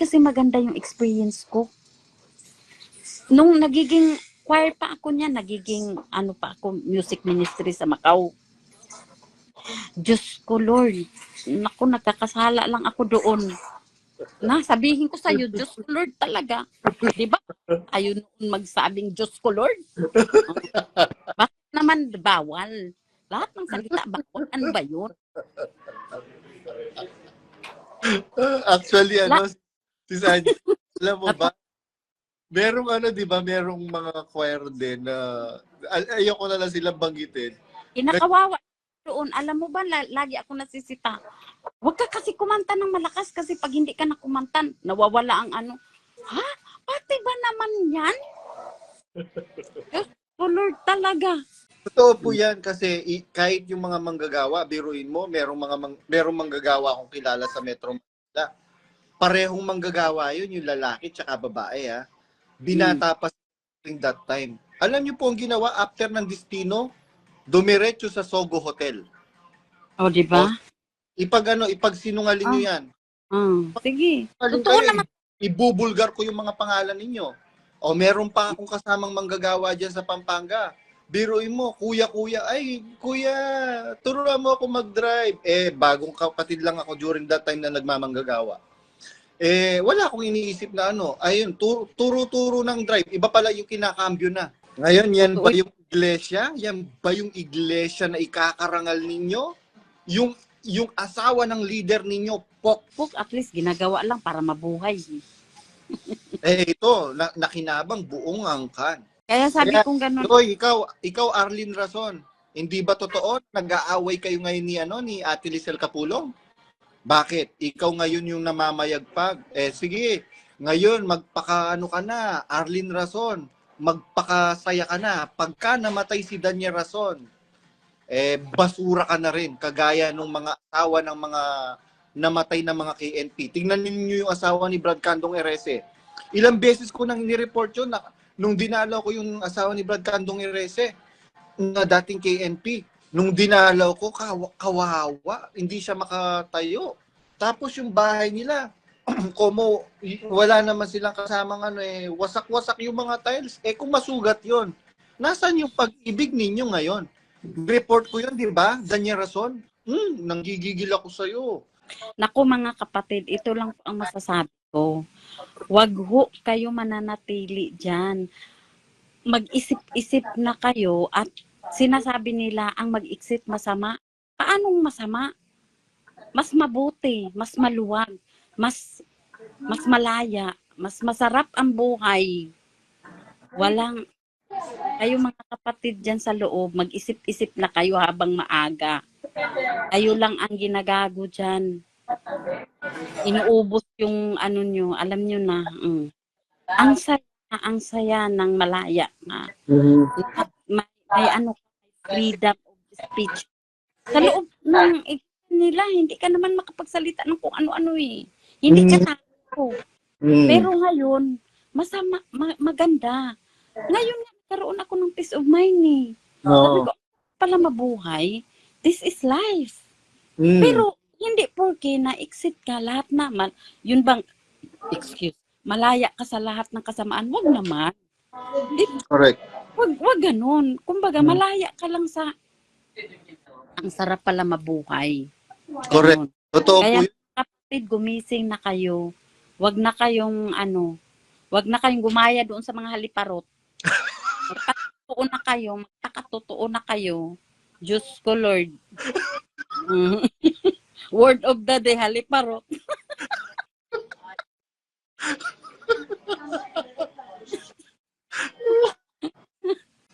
kasi maganda yung experience ko. Nung nagiging choir pa ako niya, nagiging ano pa ako, music ministry sa Macau. Diyos ko Lord, naku, nagkakasala lang ako doon. Sabihin ko sa'yo, Diyos ko Lord talaga. Di ba? Ayun noon magsabing Diyos ko Lord. Bakit naman bawal? Lahat ng salita bawal. Ano ba yun? Actually, si Sandy, alam mo ba, merong di ba, merong mga choir din na, ayoko na lang silang banggitin. Kinakawawa doon. Alam mo ba, lagi ako nasisita. Huwag ka kasi kumanta ng malakas kasi pag hindi ka na kumanta, nawawala ang ano. Ha? Pati ba naman yan? Diyos ko Lord talaga. Totoo po yan kasi kahit yung mga manggagawa, biruin mo, merong manggagawa akong kilala sa Metro Manila. Parehong manggagawa yun, yung lalaki tsaka babae ha. Binata pa that time. Alam niyo po ang ginawa after ng Destino, dumiretso sa Sogo Hotel. O, di ba? Ipag sinungaling niyo yan. Sige. Totoo naman. Ibubulgar ko yung mga pangalan ninyo. O meron pa akong kasamang manggagawa dyan sa Pampanga. Biruin mo, kuya, turuan mo ako mag-drive. Bagong kapatid lang ako during that time na nagmamanggagawa. Wala akong iniisip na ayun, turo-turo ng drive. Iba pala yung kinakambyo na. Ngayon, yan ba yung iglesia? Yan ba yung iglesia na ikakarangal ninyo? Yung asawa ng leader ninyo, pokpok, at least ginagawa lang para mabuhay. Ito, nakinabang buong angkan. Kaya sabi kong ganun. Ikaw Arlene Rason, hindi ba totoo nag-aaway kayo ngayon ni Ate Lisel Capulong? Bakit? Ikaw ngayon yung namamayagpag. Sige, ngayon magpakaano ka na, Arlene Rason, magpakasaya ka na. Pagka namatay si Daniel Rason, basura ka na rin, kagaya ng mga asawa ng mga namatay na mga KNP. Tingnan niyo yung asawa ni Brad Candong Erese. Ilang beses ko nang ni-report yun nung dinalaw ko yung asawa ni Brad Candong Erese na dating KNP. Nung dinalaw ko, kawawa, hindi siya makatayo. Tapos yung bahay nila, wala naman silang kasamang wasak-wasak yung mga tiles. Kung masugat yon, nasaan yung pag-ibig ninyo ngayon? Report ko yun, di ba? Daniel Rason, nanggigigil ako sa'yo. Naku mga kapatid, ito lang ang masasabi ko. Wag ho kayo mananatili dyan. Mag-isip-isip na kayo at sinasabi nila ang mag-exit masama. Paanong masama? Mas mabuti, mas maluwag, mas malaya, mas masarap ang buhay. Kayo mga kapatid dyan sa loob, mag-isip-isip na kayo habang maaga. Kayo lang ang ginagago dyan. Inuubos yung nyo, alam nyo na. Ang saya ng malaya. May freedom of speech. Sa loob ng nila, hindi ka naman makapagsalita ng kung ano-ano eh. Hindi ka tao. Pero ngayon, maganda. Ngayon, nagkaroon ako ng peace of mind eh. Sabi ko, pala mabuhay, this is life. Pero, hindi porke na-exit ka lahat naman. Yun bang, malaya ka sa lahat ng kasamaan? Wag naman. Correct. Wag ganun. Kumbaga, malaya ka lang sa ang sarap pala mabuhay. Correct. Totoo Kaya, po yun. kapatid, gumising na kayo. Wag na kayong gumaya doon sa mga haliparot. Magtakatotoo na kayo. Diyos ko Lord. Word of the day, haliparot.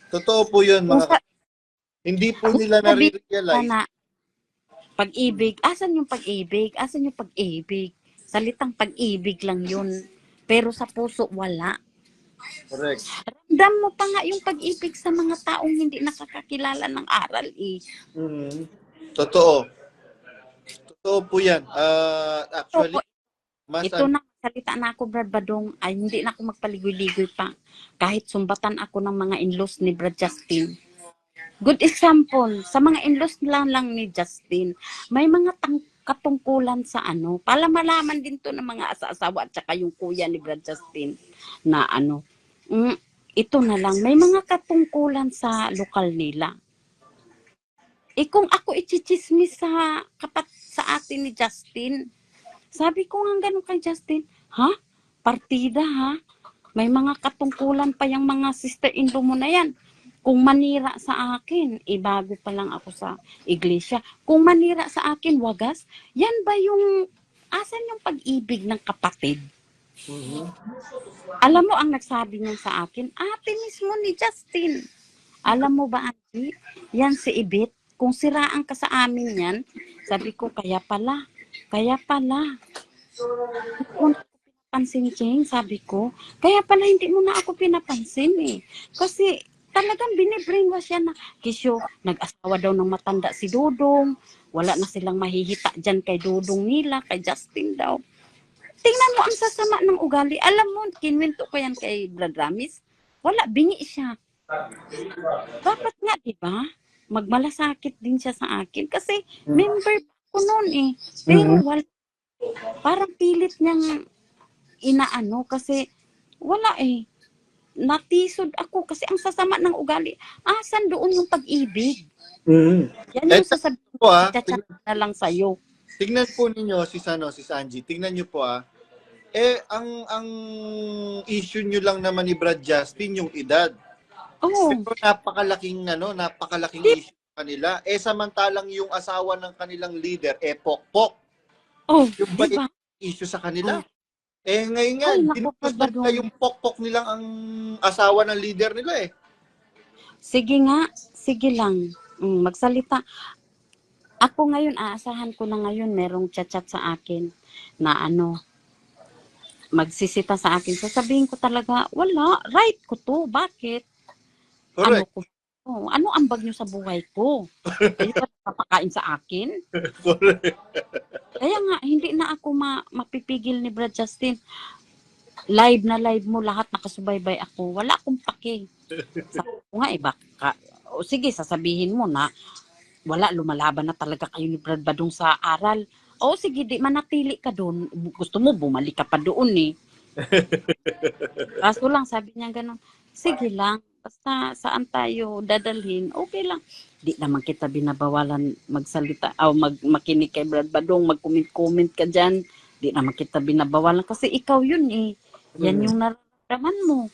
Totoo po yun, mga hindi po nila na-realize. Pag-ibig. Asan yung pag-ibig? Salitang pag-ibig lang yun. Pero sa puso, wala. Correct. Ramdam mo pa nga yung pag-ibig sa mga taong hindi nakakakilala ng aral eh. Totoo. Totoo po yan. Actually, ito na, salita na ako, Brad Badong, ay hindi na ako magpaligoy-ligoy pa. Kahit sumbatan ako ng mga in-laws ni Brad Justin. Good example, sa mga in-laws lang ni Justin, may mga katungkulan sa ano, para malaman din to ng mga asa-asawa at saka yung kuya ni Brad Justin na ano, ito na lang, may mga katungkulan sa lokal nila. Kung ako ichichismis sa atin ni Justin, sabi ko nga ganun kay Justin, ha? Partida ha? May mga katungkulan pa yung mga sister-in-law mo na yan. Kung manira sa akin, bago pa lang ako sa iglesia. Kung manira sa akin, wagas, yan ba asan yung pag-ibig ng kapatid? Alam mo ang nagsabi niyan sa akin, ate mismo ni Justin. Alam mo ba, Angie? Yan si Ibit. Kung siraan ka sa amin yan, sabi ko, kaya pala. Kung pansin, Ching, sabi ko, kaya pala hindi mo na ako pinapansin eh. Kasi talagang binibrainwash yan na, Kisyo, nag-asawa daw ng matanda si Dudong, wala na silang mahihita dyan kay Dudong nila, kay Justin daw. Tingnan mo ang sasama ng ugali. Alam mo, kinwento ko yan kay Brad Ramis, wala, bingi siya. Dapat nga, di ba? Magmalasakit din siya sa akin. Kasi member ko noon eh. Pero wala. Parang pilit niyang inaano kasi wala eh. Natisod ako kasi ang sasama ng ugali. Asan doon yung pag-ibig? Yan yung sasabihin ko, chat na lang sa'yo. Tingnan po ninyo, si Angie, tingnan nyo po ang issue nyo lang naman ni Brad Justin, yung edad. Oh. Pero napakalaking issue sa kanila. Samantalang yung asawa ng kanilang leader, pokpok. Oh, yung diba? Issue sa kanila. Oh. Ngayon nga, dinupos na nila yung pokpok nilang ang asawa ng leader nila eh. Sige nga, sige lang. Magsalita. Ako ngayon, aasahan ko na ngayon, merong chat-chat sa akin na magsisita sa akin. Sasabihin ko talaga, wala, right ko to. Bakit? Correct. Ano ambag nyo sa buhay ko? Kayo ba papakain sa akin? Correct. Kaya nga, hindi na ako mapipigil ni Brad Justin. Live na live mo, lahat nakasubaybay ako. Wala akong pake. Sabi ko nga, baka, sige, sasabihin mo na, wala, lumalaban na talaga kayo ni Brad Badong sa aral. Sige, di manatili ka doon. Gusto mo, bumalik ka pa doon eh. Kaso lang, sabi niya gano'n, sige lang, basta saan tayo dadalhin, okay lang. Di naman kita binabawalan magsalita, makinig kay Brad Badong, mag-comment ka dyan. Di naman kita binabawalan kasi ikaw yun eh. Yan yung nararamdaman mo.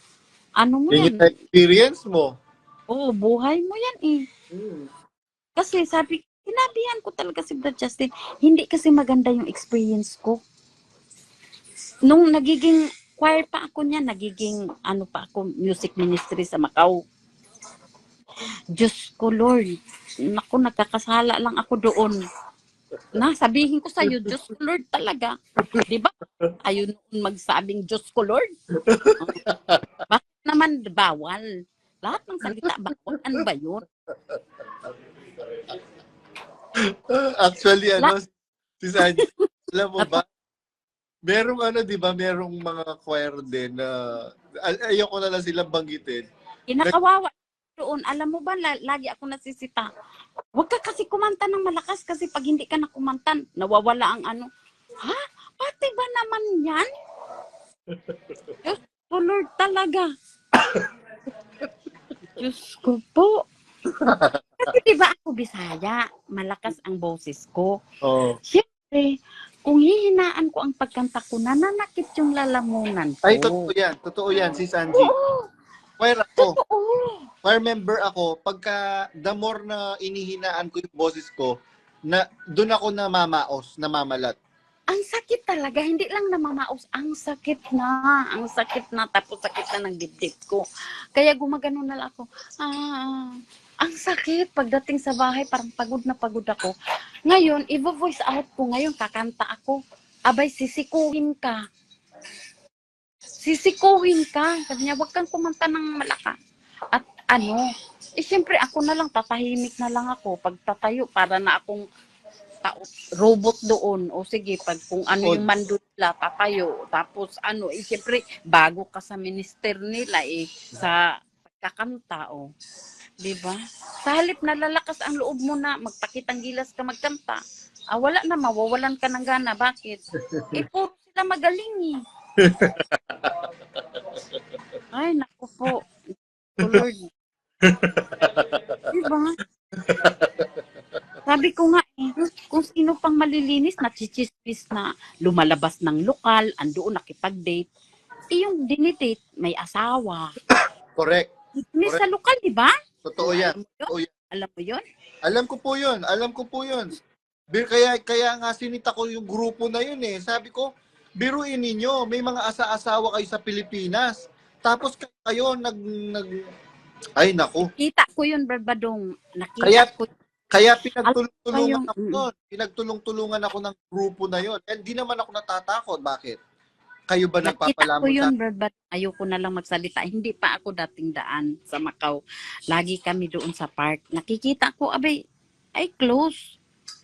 Ano mo yan? Yung experience mo. Oo, buhay mo yan eh. Kasi sinabihan ko talaga si Brad Justin, hindi kasi maganda yung experience ko. Nung nagiging choir pa ako niya, nagiging music ministry sa Macau. Diyos ko, Lord. Naku, nagkakasala lang ako doon. Sabihin ko sa'yo, Diyos ko, Lord talaga. Di ba? Ayun magsabing Diyos ko, Lord. Bakit naman bawal? Lahat ng salita, bawal. Ano ba yun? Actually, si Sanji, alam mo ba? Merong di ba, merong mga choir din na ayoko na lang silang banggitin. Kinakawawa doon. Alam mo ba, lagi ako nasisita. Huwag ka kasi kumanta ng malakas kasi pag hindi ka na kumanta, nawawala ang Ha? Pati ba naman yan? Diyos ko, Lord talaga. Diyos ko po. Kasi diba ako Bisaya, malakas ang boses ko. Oh. Siyempre, kung hihinaan ko ang pagkanta ko, nananakit yung lalamunan ko. Ay, totoo yan, si Sanji. Oo. Choir ako. Totoo. Choir member ako. Pagka the more na inihinaan ko yung boses ko, doon ako namamalat. Ang sakit talaga, hindi lang namamaos, ang sakit na, tapos sakit na ng dibdib ko. Kaya gumagano na lang ako, ang sakit, pagdating sa bahay, parang pagod na pagod ako. Ngayon, i-voice out ko, ngayon kakanta ako, abay, sisikuhin ka. Sabi niya, wag kang kumanta ng malakas. At siyempre ako na lang, tatahimik na lang ako, pagtatayo, para na akong robot doon. O sige, kung yung mandula, tatayo. Tapos siyempre, bago ka sa minister nila sa pagkakanta, Diba? Sa halip na lalakas ang loob mo na magpakitang gilas ka magkanta, Wala na, mawawalan ka ng gana. Bakit? Puro sila magaling eh. Ay, naku po. Oh, Lord. Diba? Sabi ko nga kung sino pang malilinis na chichismis na lumalabas ng lokal, andoon nakipag-date, yung dinidate may asawa. Correct. Miss sa lokal, di ba? Totoo yan. Alam mo yun? Alam ko po yun. Kaya nga sinita ko yung grupo na yun eh. Sabi ko, biruin ninyo, may mga asa-asawa kayo sa Pilipinas. Tapos kayo ay naku. Kita ko yun, Barbadong. Nakita ko. Kaya pinagtulungan ako nun. Pinagtulong-tulungan ako ng grupo na yun. Hindi naman ako natatakot. Bakit? Kayo ba nagpapalamon ko yun, Brad, ayoko na lang magsalita. Hindi pa ako dating daan sa Macau. Lagi kami doon sa park. Nakikita ko, abay, ay close.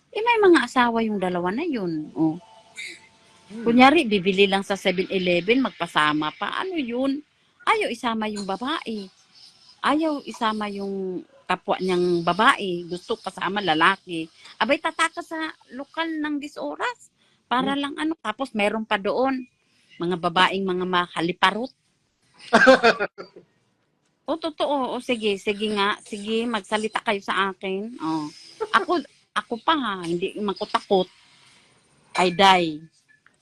May mga asawa yung dalawa na yun. Oh. Kunyari, bibili lang sa 7-Eleven, magpasama pa. Ano yun? Ayaw isama yung babae. Ayaw isama yung kapwa niyang babae. Gusto kasama lalaki. Abay, tataka sa lokal ng 10 oras. Para lang ano. Tapos meron pa doon mga babaeng mga mahaliparot. Totoo. Sige nga. Sige, magsalita kayo sa akin. Ako pa ha, hindi man ko takot. Ay, Day.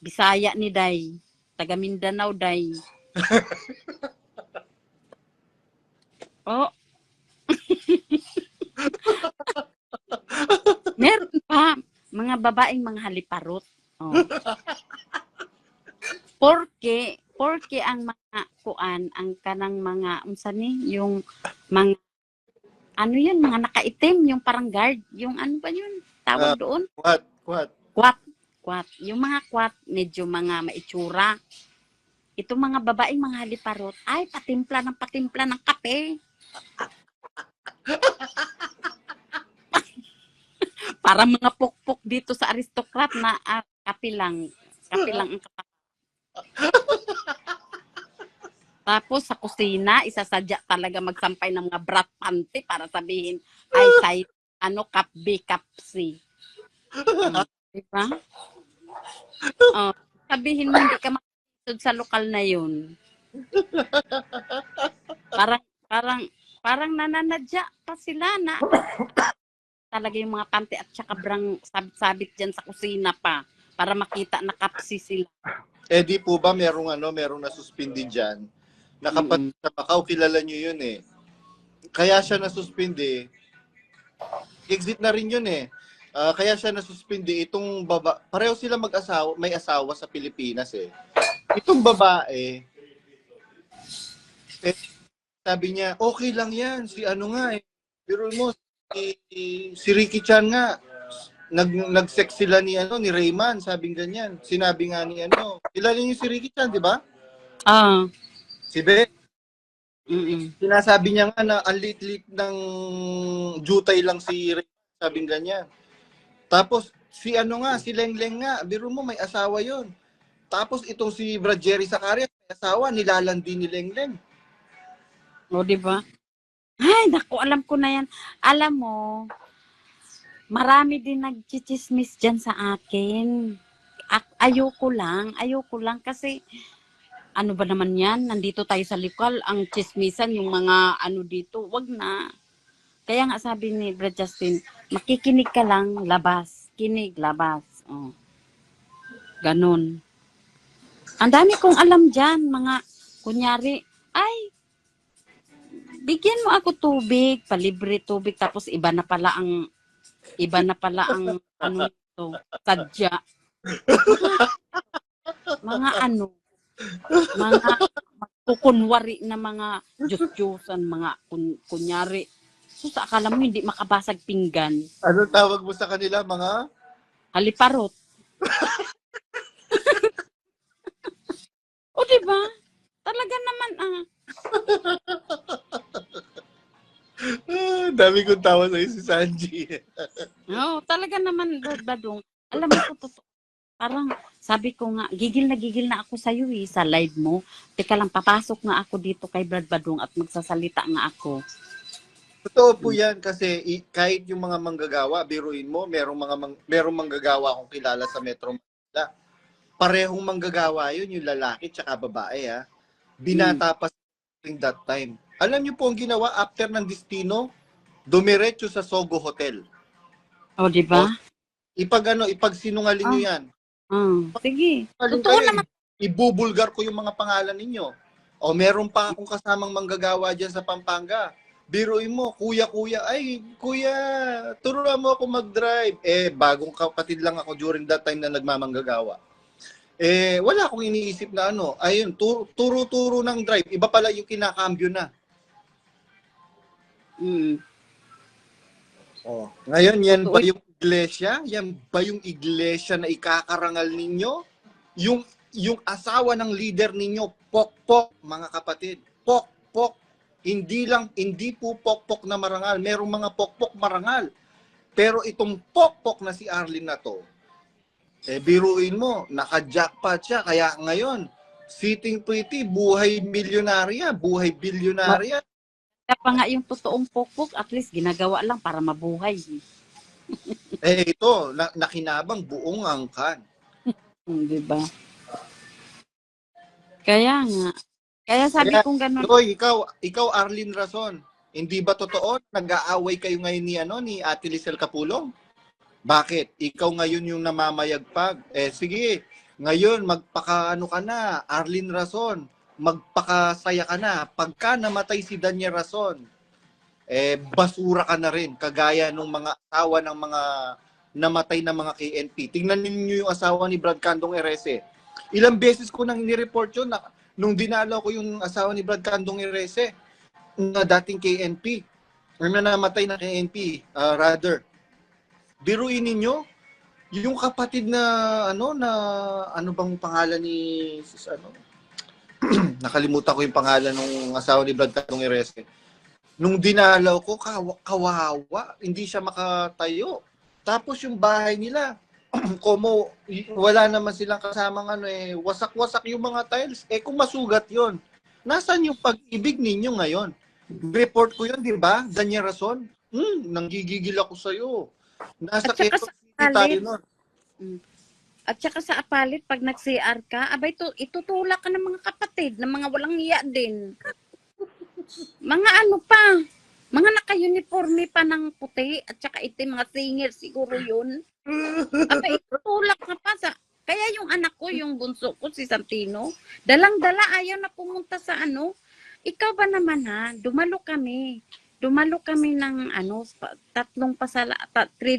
Bisaya ni Day. Taga Mindanao, Day. Meron pa mga babaeng mga haliparot. Porque ang mga kuan, ang kanang mga unsa ni yung mga ano yun, mga nakaitim, yung parang guard, yung ano ba yun? Tawag doon? Kwat. Yung mga kwat, medyo mga maitsura. Ito mga babaeng mga haliparot, ay patimpla ng kape. Para mga pukpok dito sa aristokrat na kape lang ang kape. Tapos sa kusina, isasadya talaga magsampay ng mga brat panty para sabihin, ay cup B, cup C. Diba? Sabihin mo, hindi ka makasod sa lokal na yun. Parang nananadya pa sila na talaga yung mga panty at saka brang sabit-sabit dyan sa kusina pa para makita na kapsi sila. Di po ba merong nasuspindi dyan? Nakapag sa Macau, kilala nyo yun eh. Kaya siya nasuspindi. Exit na rin yun eh. Kaya siya nasuspindi. Itong pareho sila mag-asawa, may asawa sa Pilipinas eh. Itong babae, sabi niya, okay lang yan. Si ano nga eh. Pero mo, si Ricky Chan nga. Nag-sex sila ni Rayman, sabing ganyan. Sinabi nga ni kilala niyo si Ricky Chan, di ba? Si Be. Sinasabi niya nga na ang lit-lit ng jutay lang si Rayman, sabing ganyan. Tapos si Lengleng nga, biro mo may asawa 'yon. Tapos itong si Brad Jerry Sakaria, may asawa, nilalandi ni Lengleng. Di ba? Ay, naku, alam ko na yan. Alam mo, marami din nagchichismis dyan sa akin. Ayoko lang kasi ano ba naman yan? Nandito tayo sa lokal, ang chismisan, yung mga dito, wag na. Kaya nga sabi ni Brad Justin, makikinig ka lang, labas. Kinig, labas. Ganon. Ang dami kong alam dyan, mga kunyari, ay, bigyan mo ako tubig, palibre tubig, tapos iba na pala ang sadya. Mga mga kukunwari na mga Diyos-Diyosan, mga kunyari. So, akala mo hindi makabasag pinggan. Ano tawag mo sa kanila, mga? Haliparot. Diba? Talaga naman, Dami kong tawa sa'yo si Sanji. Talaga naman, Badong. Alam mo ko, totoo. Parang, sabi ko nga, gigil na ako sa'yo sa live mo. Teka lang, papasok nga ako dito kay Brad Badong at magsasalita nga ako. Totoo po yan kasi kahit yung mga manggagawa, biruin mo, merong manggagawa akong kilala sa Metro Manila. Parehong manggagawa yun, yung lalaki tsaka babae ha. Binata pa during that time. Alam niyo po ang ginawa after ng Destino, dumiretso sa Sogo Hotel. O, di ba? Ipagsinungaling niyo yan. Sige. Totoo Totoo naman. Ibubulgar ko yung mga pangalan ninyo. O meron pa akong kasamang manggagawa dyan sa Pampanga. Biruin mo, kuya, ay, kuya, turuan mo ako mag-drive. Bagong kapatid lang ako during that time na nagmamanggagawa. Wala akong iniisip na ayun, turo-turo ng drive. Iba pala yung kinakambyo na. Ngayon, yan ba yung iglesia? Yan ba yung iglesia na ikakarangal ninyo? Yung asawa ng leader ninyo, pokpok, mga kapatid. Pokpok. Hindi po pokpok na marangal. Merong mga pokpok marangal. Pero itong pokpok na si Arlene na to, biruin mo, naka-jackpot siya. Kaya ngayon, sitting pretty, buhay milyonarya, buhay bilyonarya. Kaya pa nga yung totoong pokpok, at least ginagawa lang para mabuhay. Ito, nakinabang buong angkan. Di ba? Kaya nga. Kaya sabi kong ganun. Joy, ikaw Arlene Rason, hindi ba totoo nag-aaway kayo ngayon ni Ate Lisel Capulong? Bakit? Ikaw ngayon yung namamayagpag. Sige, ngayon magpakaano ka na, Arlene Rason, magpakasaya ka na. Pagka namatay si Danya Rason, basura ka na rin, kagaya ng mga asawa ng mga namatay na mga KNP. Tingnan niyo yung asawa ni Brad Candong Erese. Ilang beses ko nang ni-report yun na nung dinalaw ko yung asawa ni Brad Candong Erese na dating KNP, na namatay na KNP, rather. Biruin ninyo, yung kapatid na ano bang pangalan ni nakalimutan ko yung pangalan ng asawa ni Brad Candong Erese. Nung dinalaw ko, kawawa, hindi siya makatayo. Tapos yung bahay nila, como wala naman silang kasamang wasak-wasak yung mga tiles. Kung masugat yon, nasaan yung pag-ibig ninyo ngayon? Report ko yun, di ba? Danya Rason, nanggigigil ako sa'yo. Nasa Quezon City tayo nun. At saka sa apalit, pag nag-CR ka, abay, itutulak ka ng mga kapatid, ng mga walang hiya din. Mga mga naka-uniforme pa ng puti, at saka itim, mga singer siguro yun. Abay, itutulak ka pa sa... Kaya yung anak ko, yung bunso ko, si Santino, dalang-dala, ayaw na pumunta sa Ikaw ba naman dumalo kami. Dumalo kami ng 3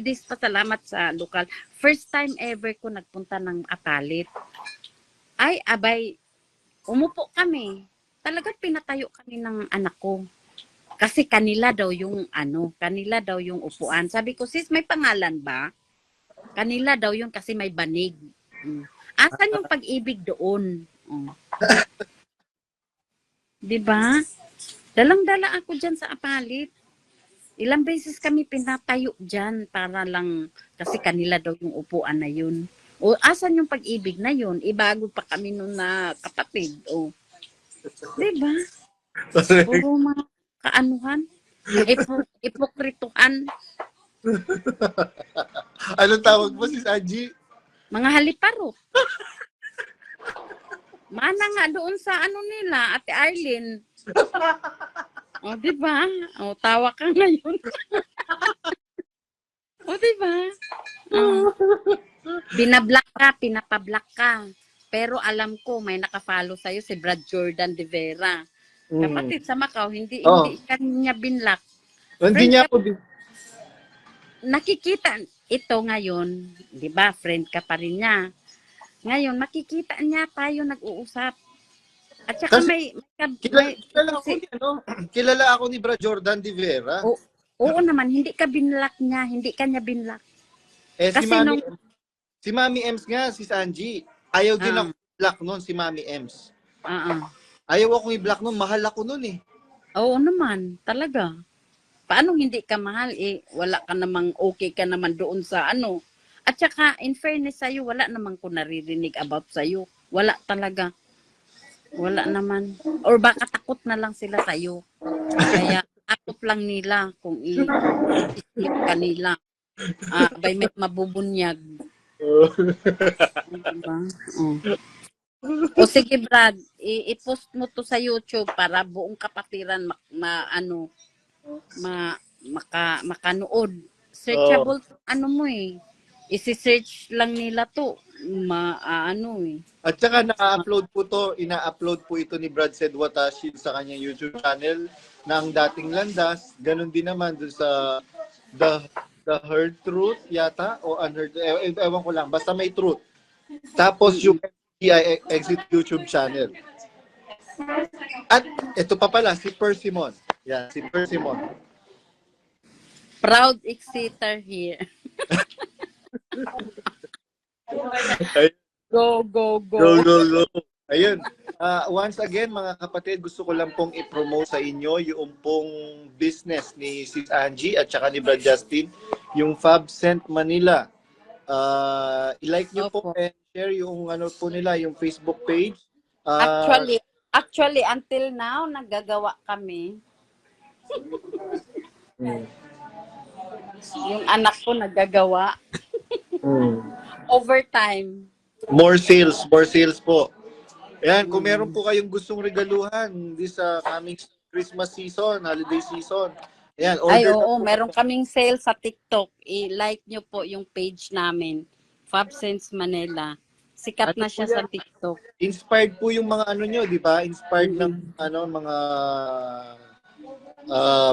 days pasalamat sa lokal. First time ever ko nagpunta ng apalit. Ay, abay, umupo kami. Talagang pinatayo kami ng anak ko. Kasi kanila daw yung upuan. Sabi ko, sis, may pangalan ba? Kanila daw yun kasi may banig. Asan yung pag-ibig doon? Diba? Dalang-dala ako dyan sa apalit. Ilang beses kami pinatayo dyan para lang, kasi kanila daw yung upuan na yun. O asan yung pag-ibig na yun? Ibago pa kami nun na kapatid. Diba? Puro mga kaanuhan. Ipokrituhan. Anong tawag mo, Sis Angie? Mga haliparot. Mana nga doon sa nila, Ate Arlene. Diba? Tawa ka ngayon. Diba? Binablock ka, pinapablock ka. Pero alam ko, may nakafollow sa'yo si Brad Jordan de Vera. Kapatid sa Macau, hindi kanya binlock. Hindi niya po nakikita ito ngayon, 'di ba? Friend ka pa rin niya. Ngayon makikita niya tayo nag-uusap. At saka kilala ako ni Brad Jordan de Vera. Oo naman, hindi ka binlock niya, hindi kanya binlock. Kasi si Mami Ems nga, si Sanji, ayaw din ako i-block noon si Mami Ems. Ayaw akong i-block noon, mahal ako noon Oo naman, talaga. Paano hindi ka mahal? Wala ka namang okay ka naman doon sa At saka, in fairness sa'yo, wala namang ko naririnig about sa'yo. Wala talaga. Wala naman. Or baka takot na lang sila sa'yo. Kaya akop lang nila kung i-click kanila. Bay may mabubunyag. Diba? Oh. O sige Brad, i-post mo to sa YouTube para buong kapatiran makanood. Searchable ano mo eh. Isi-search lang nila to. At saka ina-upload po ito ni Brad Sed Watashi sa kanyang YouTube channel na ang dating landas, ganun din naman dun sa The Heard Truth yata o Unheard, ewan ko lang, basta may truth. Tapos yung MTI Exit YouTube channel. At ito pa pala, si Persimon. Yan, si Persimon. Proud exeter here. Go, go, go. Go, go, go. Ayun. Once again, mga kapatid, gusto ko lang pong i-promote sa inyo yung pong business ni Sis Angie at saka ni Brad Justin, yung Fab Cent Manila. I-like nyo po and share yung ano po nila, yung Facebook page. Actually, until now, naggagawa kami. Yung anak ko naggagawa. Overtime. More sales po. Ayan, kung meron po kayong gustong regaluhan this coming Christmas season, holiday season. Ayan, order oo, meron kaming sale sa TikTok. I-like nyo po yung page namin. FabSense Manila. Sikat na siya sa TikTok. Inspired po yung mga ano nyo, di ba? Inspired ng mga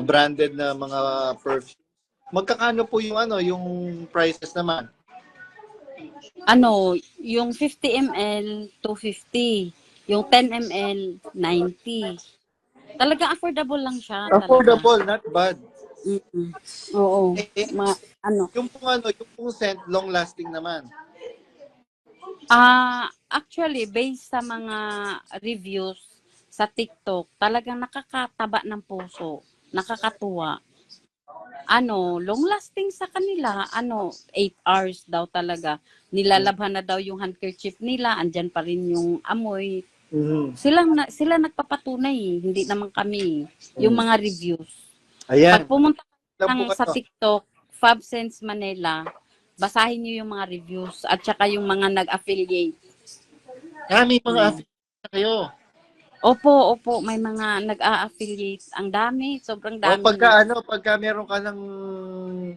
branded na mga perfume. Magkakano po yung prices naman? Yung 50 ml, 250. Yung 10 ml, 90. Talagang affordable lang siya. Affordable, not bad. Oo. Yung pong scent, long lasting naman. Actually, based sa mga reviews sa TikTok, talagang nakakataba ng puso. Nakakatuwa. Long lasting sa kanila, 8 hours daw talaga. Nilalabhan na daw yung handkerchief nila, andyan pa rin yung amoy. Sila nagpapatunay, hindi naman kami. Yung mga reviews. Ayan. Pag pumunta sa TikTok, FabSense Manila, basahin niyo yung mga reviews at saka yung mga nag-affiliate. May mga affiliate kayo. Opo, may mga nag-a-affiliate. Ang dami, sobrang dami. Pagka meron ka ng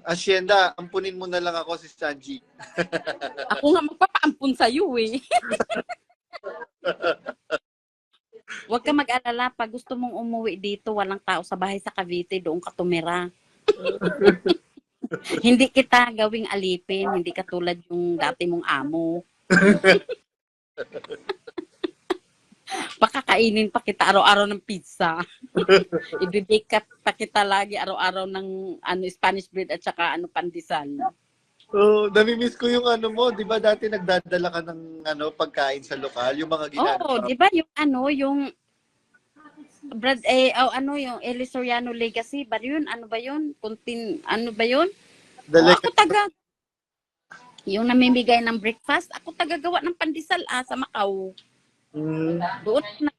asyenda, ampunin mo na lang ako si Sanji. Ako nga magpapaampun sa iyo eh. Huwag ka mag-alala, pag gusto mong umuwi dito, walang tao sa bahay sa Cavite, doon ka tumira. Hindi kita gawing alipin, hindi katulad yung dati mong amo. Pakakainin pa kita araw-araw ng pizza. Ibibake pa kita lagi araw-araw ng Spanish bread at saka pandesal. Nami-miss ko yung mo, 'di ba dati nagdadala ka ng pagkain sa lokal, yung mga ginagawa. 'Di ba yung Brad yung Eli Soriano Legacy, ba yun? Ano ba yun? Ako taga yung namimigay ng breakfast, ako tagagawa ng pandesal sa Macau. Doon na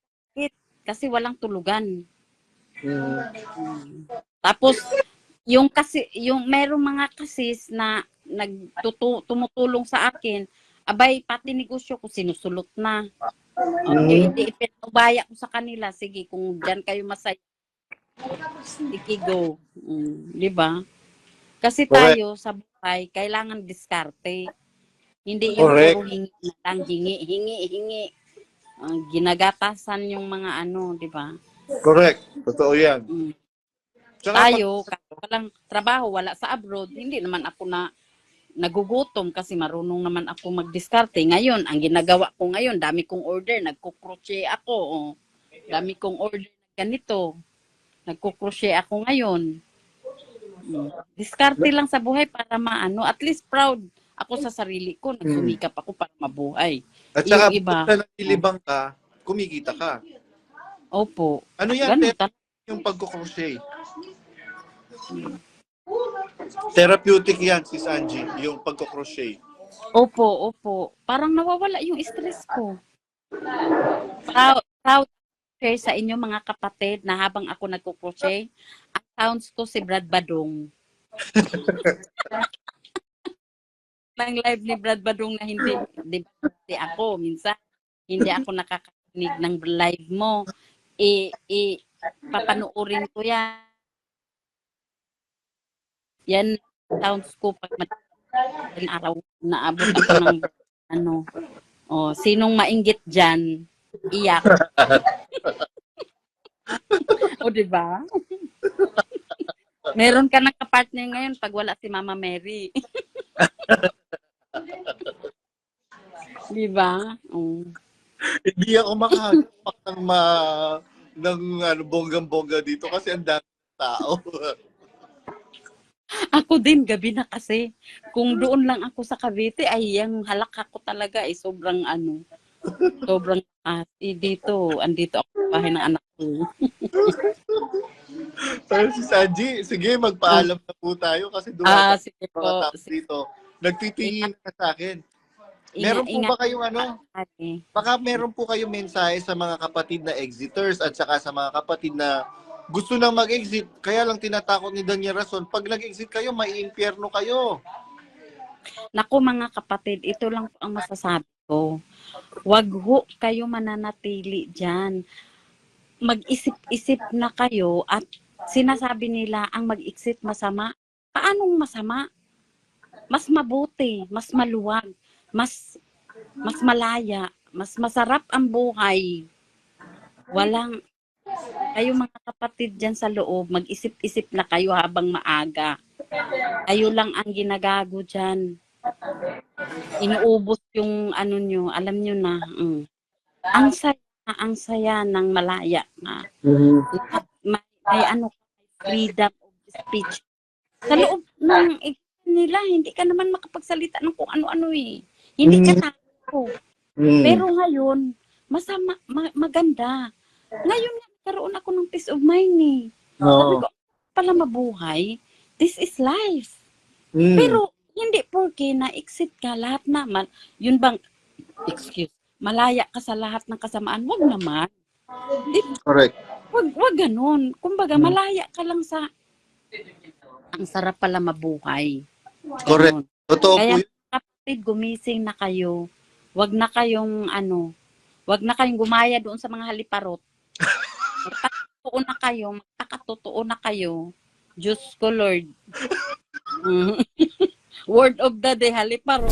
kasi walang tulugan. Tapos yung merong mga kasis na tumutulong sa akin, abay pati negosyo ko sinusulot na. Hindi ipinubaya ko sa kanila, sige kung diyan kayo masaya, sige go. Di ba? Kasi tayo sa buhay kailangan diskarte. Hindi yung puro hingi. Ginagatasan yung mga di ba? Correct. Totoo yan. Tayo, walang trabaho, wala sa abroad, hindi naman ako nagugutom kasi marunong naman ako magdiskarte. Ngayon, ang ginagawa ko ngayon, dami kong order, nagkukrochet ako. Dami kong order ganito. Nagkukrochet ako ngayon. Diskarte lang sa buhay para at least proud ako sa sarili ko, nagsumikap ako para mabuhay. At saka, yung iba, nilibang ka, kumikita ka. Opo. Ano yan? Yung pagkukrochet. Therapeutic yan, Sis Angie, yung pagkukrochet. Opo. Parang nawawala yung stress ko. Proud share sa inyo mga kapatid na habang ako nagko-crochet, ang sounds ko si Brad Badong. Ang live ni Brad Badong na hindi, di ba, hindi ako, minsan, hindi ako nakakarinig ng live mo. Papanoorin ko yan. Yan, sounds ko pag madaling araw, naabot ako ng ano. Oh, sinong mainggit dyan, iyak. O, di ba? Meron ka ng kapartner ngayon pag wala si Mama Mary. Di ba? Oh. Hindi ako makahamak ng bonggang-bongga dito kasi ang dami ng tao. Ako din, gabi na kasi. Kung doon lang ako sa Cavite, ay yung halak ako talaga ay sobrang sobrang andito ako sa bahay ng anak ko. Pero si Sanji, sige, magpaalam na po tayo kasi Sige po. mga tao dito. Nagtitingin na sa akin. Meron po ba kayong baka meron po kayong mensahe sa mga kapatid na exiters at saka sa mga kapatid na gusto nang mag-exit, kaya lang tinatakot ni Daniel Rason, pag nag-exit kayo, may impyerno kayo. Naku mga kapatid, ito lang po ang masasabi ko. Wag ho kayo mananatili dyan. Mag-isip-isip na kayo at sinasabi nila ang mag-exit masama. Paanong masama? Mas mabuti, mas maluwag, mas malaya, mas masarap ang buhay. Kayo mga kapatid dyan sa loob, mag-isip-isip na kayo habang maaga. Kayo lang ang ginagago dyan. Inuubos yung nyo, alam nyo na. Ang saya ng malaya na. May freedom of speech. Sa loob ng nila, hindi ka naman makapagsalita ng kung ano-ano eh. Hindi ka tao. Pero ngayon, maganda. Ngayon nagkaroon ako ng peace of mind eh. Sabi ko, pala mabuhay, this is life. Pero hindi porke na-exit ka lahat naman. Yun bang, malaya ka sa lahat ng kasamaan? Wag naman. Correct. Wag ganun. Kumbaga, malaya ka lang sa ang sarap pala mabuhay. Correct. Totoo po Kaya yun. kapatid, gumising na kayo. Wag na kayong gumaya doon sa mga haliparot. Magkakatotoo na kayo. Diyos ko Lord. Word of the day, haliparot.